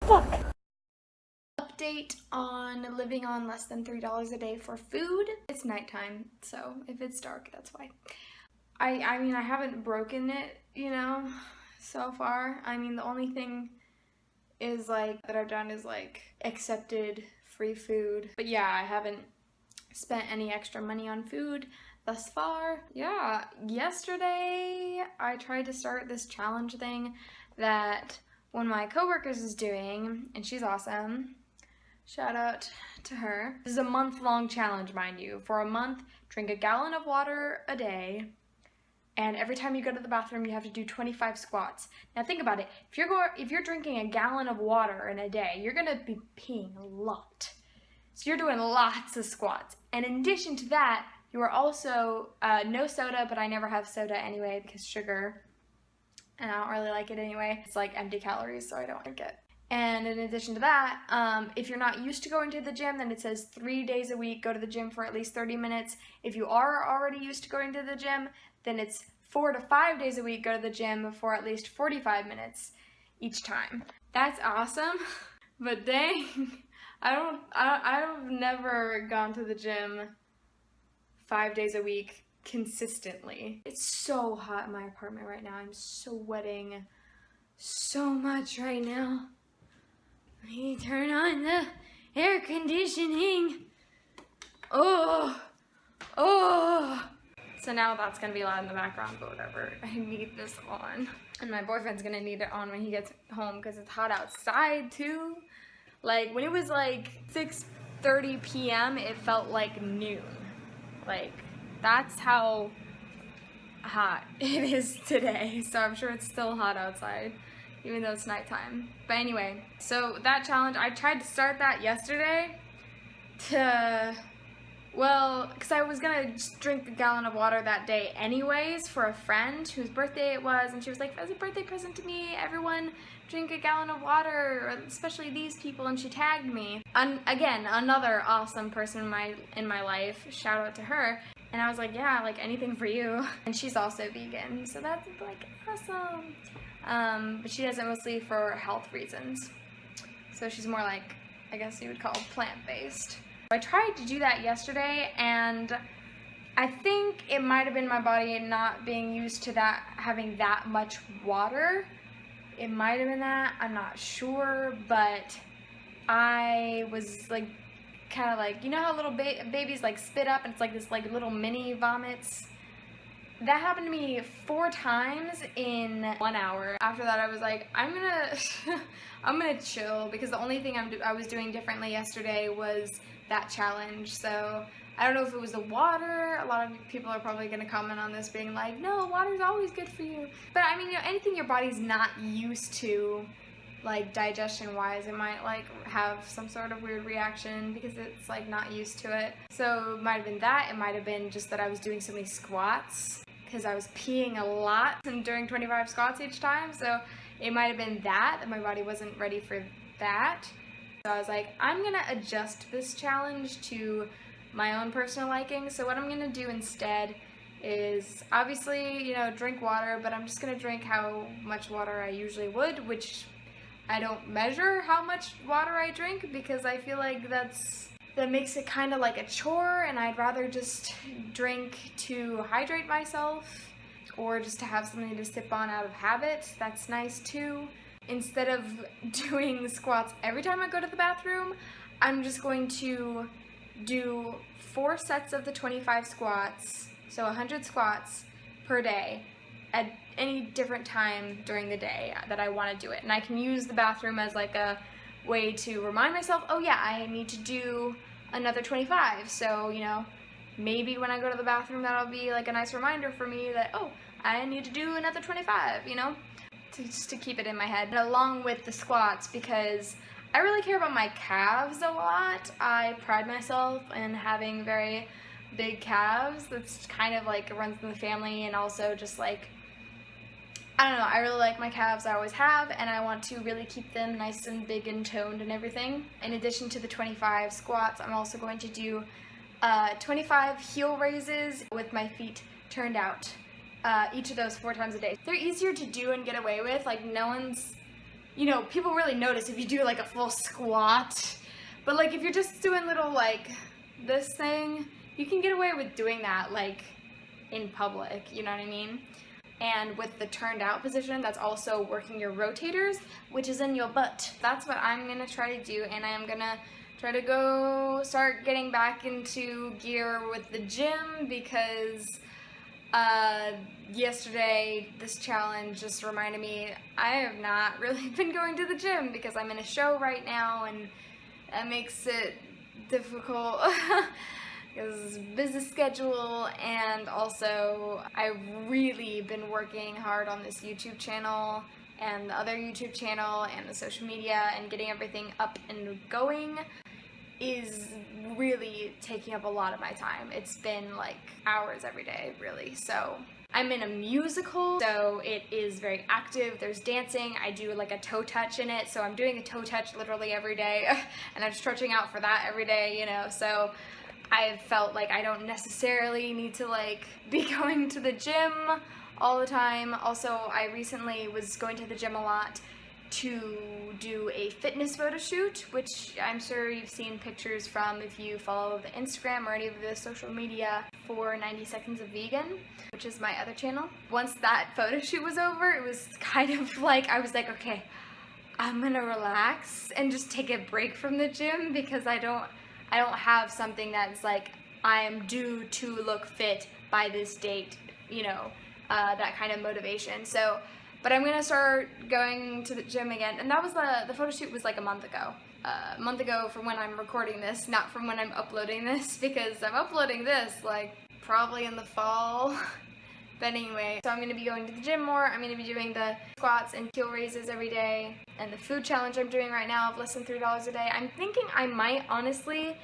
Fuck. Update on living on less than $3 a day for food. It's nighttime, so if it's dark, that's why. I mean, I haven't broken it, you know, so far. I mean, the only thing is like that I've done is like accepted free food. But yeah, I haven't spent any extra money on food thus far. Yeah, yesterday I tried to start this challenge thing that one of my coworkers is doing, and she's awesome. Shout out to her. This is a month-long challenge, mind you. For a month, drink a gallon of water a day, and every time you go to the bathroom, you have to do 25 squats. Now think about it. If you're drinking a gallon of water in a day, you're gonna be peeing a lot. So you're doing lots of squats. And in addition to that, you are also, no soda, but I never have soda anyway because sugar, and I don't really like it anyway. It's like empty calories, so I don't like it. And in addition to that, if you're not used to going to the gym, then it says 3 days a week, go to the gym for at least 30 minutes. If you are already used to going to the gym, then it's 4 to 5 days a week, go to the gym for at least 45 minutes each time. That's awesome, but dang, I've never gone to the gym 5 days a week consistently. It's so hot in my apartment right now. I'm sweating so much right now. Let me turn on the air conditioning. Oh. So now that's gonna be loud in the background, but whatever. I need this on. And my boyfriend's gonna need it on when he gets home because it's hot outside too. Like when it was like 6:30 p.m., it felt like noon. Like that's how hot it is today. So I'm sure it's still hot outside, even though it's nighttime. But anyway, so that challenge, I tried to start that yesterday because I was gonna just drink a gallon of water that day anyways for a friend whose birthday it was, and she was like, as a birthday present to me, everyone drink a gallon of water, especially these people, and she tagged me. Again, another awesome person in my life, shout out to her. And I was like, yeah, like anything for you. And she's also vegan, so that's like awesome. But she does it mostly for health reasons. So she's more like, I guess you would call plant-based. I tried to do that yesterday, and I think it might have been my body not being used to that, having that much water. It might have been that, I'm not sure, but I was like, kind of like, you know how little babies like spit up and it's like this like little mini vomits? That happened to me 4 times in 1 hour. After that, I was like, I'm gonna chill, because the only thing I was doing differently yesterday was that challenge. So I don't know if it was the water. A lot of people are probably gonna comment on this being like, no, water's always good for you. But I mean, you know, anything your body's not used to, like digestion wise, it might like have some sort of weird reaction because it's like not used to it. So it might have been that. It might have been just that I was doing so many squats because I was peeing a lot and doing 25 squats each time. So it might have been that my body wasn't ready for that. So I was like, I'm gonna adjust this challenge to my own personal liking. So what I'm gonna do instead is, obviously, you know, drink water, but I'm just gonna drink how much water I usually would, which I don't measure how much water I drink because I feel like that makes it kind of like a chore, and I'd rather just drink to hydrate myself or just to have something to sip on out of habit. That's nice too. Instead of doing squats every time I go to the bathroom, I'm just going to do 4 sets of the 25 squats, so 100 squats per day at any different time during the day that I want to do it. And I can use the bathroom as like a way to remind myself, oh yeah, I need to do another 25. So, you know, maybe when I go to the bathroom, that'll be like a nice reminder for me that, oh, I need to do another 25, you know, just to keep it in my head. And along with the squats, because I really care about my calves a lot. I pride myself in having very big calves. That's kind of like, it runs in the family, and also just like, I don't know, I really like my calves, I always have, and I want to really keep them nice and big and toned and everything. In addition to the 25 squats, I'm also going to do 25 heel raises with my feet turned out. each of those 4 times a day. They're easier to do and get away with. Like, no one's, you know, people really notice if you do like a full squat. But like if you're just doing little like this thing, you can get away with doing that like in public, you know what I mean? And with the turned out position, that's also working your rotators, which is in your butt. That's what I'm gonna try to do, and I am gonna try to go start getting back into gear with the gym, because yesterday this challenge just reminded me I have not really been going to the gym because I'm in a show right now, and that makes it difficult. Because busy schedule, and also I've really been working hard on this YouTube channel and the other YouTube channel and the social media, and getting everything up and going is really taking up a lot of my time. It's been like hours every day, really. So I'm in a musical, so it is very active. There's dancing. I do like a toe touch in it, so I'm doing a toe touch literally every day, and I'm stretching out for that every day, you know, so I've felt like I don't necessarily need to like be going to the gym all the time. Also, I recently was going to the gym a lot to do a fitness photo shoot, which I'm sure you've seen pictures from if you follow the Instagram or any of the social media for 90 Seconds of Vegan, which is my other channel. Once that photo shoot was over, it was kind of like, I was like, okay, I'm gonna relax and just take a break from the gym, because I don't have something that's like, I am due to look fit by this date, you know, that kind of motivation. So, but I'm gonna start going to the gym again, and that was the photo shoot was like a month ago. A month ago from when I'm recording this, not from when I'm uploading this, because I'm uploading this like probably in the fall. But anyway, so I'm going to be going to the gym more. I'm going to be doing the squats and heel raises every day, and the food challenge I'm doing right now of less than $3 a day. I'm thinking I might honestly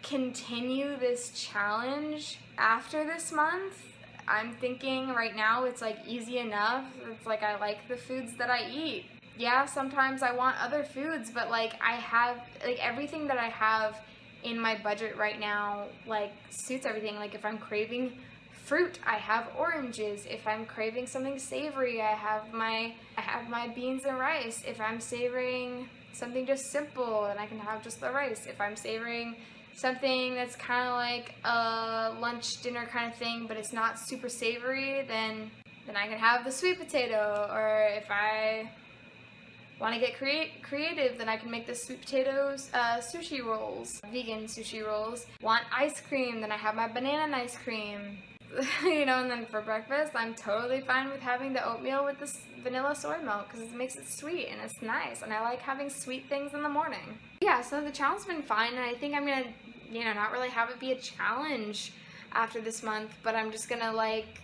continue this challenge after this month. I'm thinking right now it's like easy enough. It's like I like the foods that I eat. Yeah, sometimes I want other foods, but like I have, like everything that I have in my budget right now like suits everything. Like if I'm craving fruit, I have oranges. If I'm craving something savory, I have my beans and rice. If I'm savoring something just simple, then I can have just the rice. If I'm savoring something that's kind of like a lunch dinner kind of thing, but it's not super savory, then I can have the sweet potato. Or if I want to get creative, then I can make the sweet potatoes sushi rolls, vegan sushi rolls. Want ice cream, then I have my banana ice cream. You know, and then for breakfast, I'm totally fine with having the oatmeal with this vanilla soy milk, because it makes it sweet and it's nice, and I like having sweet things in the morning. Yeah, so the challenge's been fine, and I think I'm gonna, you know, not really have it be a challenge after this month, but I'm just gonna like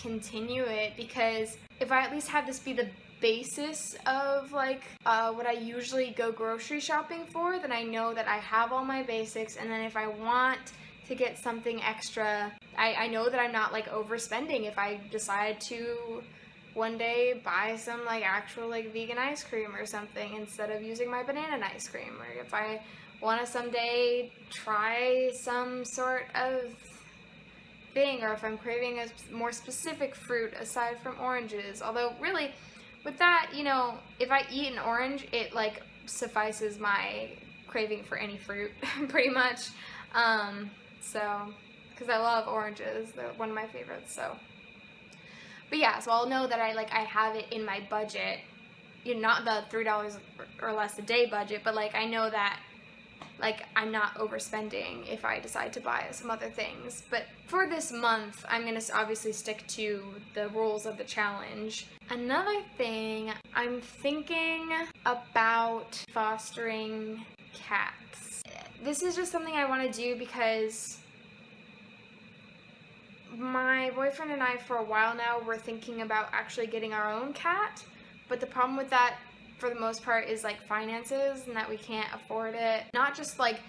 continue it, because if I at least have this be the basis of like what I usually go grocery shopping for, then I know that I have all my basics, and then if I want to get something extra, I know that I'm not like overspending if I decide to one day buy some like actual like vegan ice cream or something instead of using my banana ice cream, or if I want to someday try some sort of thing, or if I'm craving a more specific fruit aside from oranges. Although really with that, you know, if I eat an orange, it like suffices my craving for any fruit pretty much. So, because I love oranges, they're one of my favorites, so. But yeah, so I'll know that I have it in my budget, you know, not the $3 or less a day budget, but like I know that like I'm not overspending if I decide to buy some other things. But for this month, I'm going to obviously stick to the rules of the challenge. Another thing, I'm thinking about fostering cats. This is just something I want to do because my boyfriend and I, for a while now, were thinking about actually getting our own cat, but the problem with that, for the most part, is like finances, and that we can't afford it. Not just like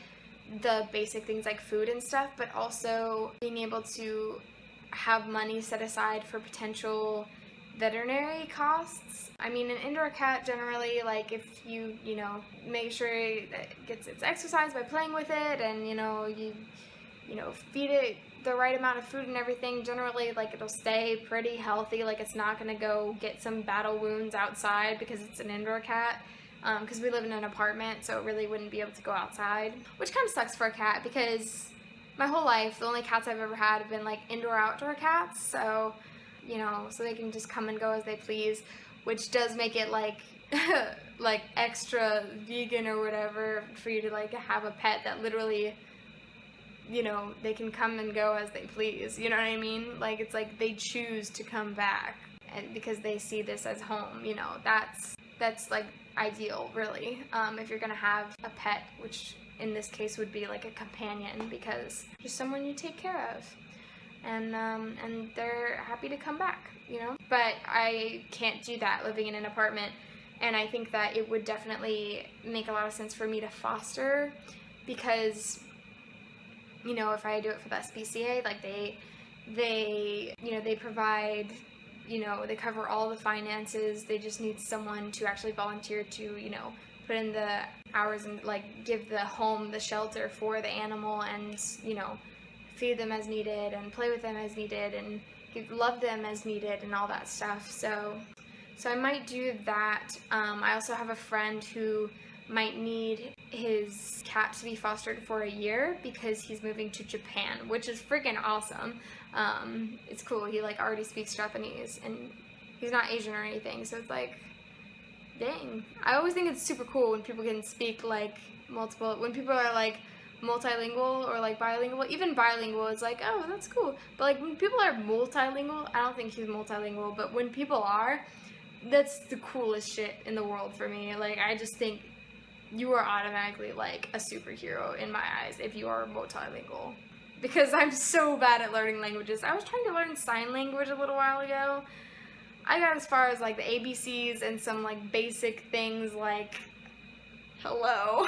the basic things like food and stuff, but also being able to have money set aside for potential veterinary costs. I mean, an indoor cat generally, like if you know, make sure that it gets its exercise by playing with it, and you know, feed it the right amount of food and everything, generally, like, it'll stay pretty healthy. Like, it's not gonna go get some battle wounds outside because it's an indoor cat. Because we live in an apartment, so it really wouldn't be able to go outside, which kind of sucks for a cat because my whole life, the only cats I've ever had have been, like, indoor-outdoor cats, so, you know, so they can just come and go as they please, which does make it, like, like, extra vegan or whatever for you to, like, have a pet that literally, you know, they can come and go as they please, you know what I mean? Like, it's like they choose to come back and because they see this as home, you know, that's like ideal, really, if you're gonna have a pet, which in this case would be like a companion, because just someone you take care of, and they're happy to come back, you know. But I can't do that living in an apartment, and I think that it would definitely make a lot of sense for me to foster, because, you know, if I do it for the SPCA, like they you know, they provide, you know, they cover all the finances. They just need someone to actually volunteer to, you know, put in the hours and, like, give the home, the shelter for the animal, and, you know, feed them as needed and play with them as needed and love them as needed and all that stuff. So I might do that. I also have a friend who might need his cat to be fostered for a year because he's moving to Japan, which is freaking awesome. It's cool. He, like, already speaks Japanese, and he's not Asian or anything, so it's like, dang. I always think it's super cool when people can speak, like, when people are, like, multilingual or, like, bilingual. Even bilingual is like, oh, that's cool. But, like, when people are multilingual, I don't think he's multilingual, but when people are, that's the coolest shit in the world for me. Like, I just think you are automatically, like, a superhero in my eyes if you are multilingual. Because I'm so bad at learning languages. I was trying to learn sign language a little while ago. I got as far as, like, the ABCs and some, like, basic things like hello.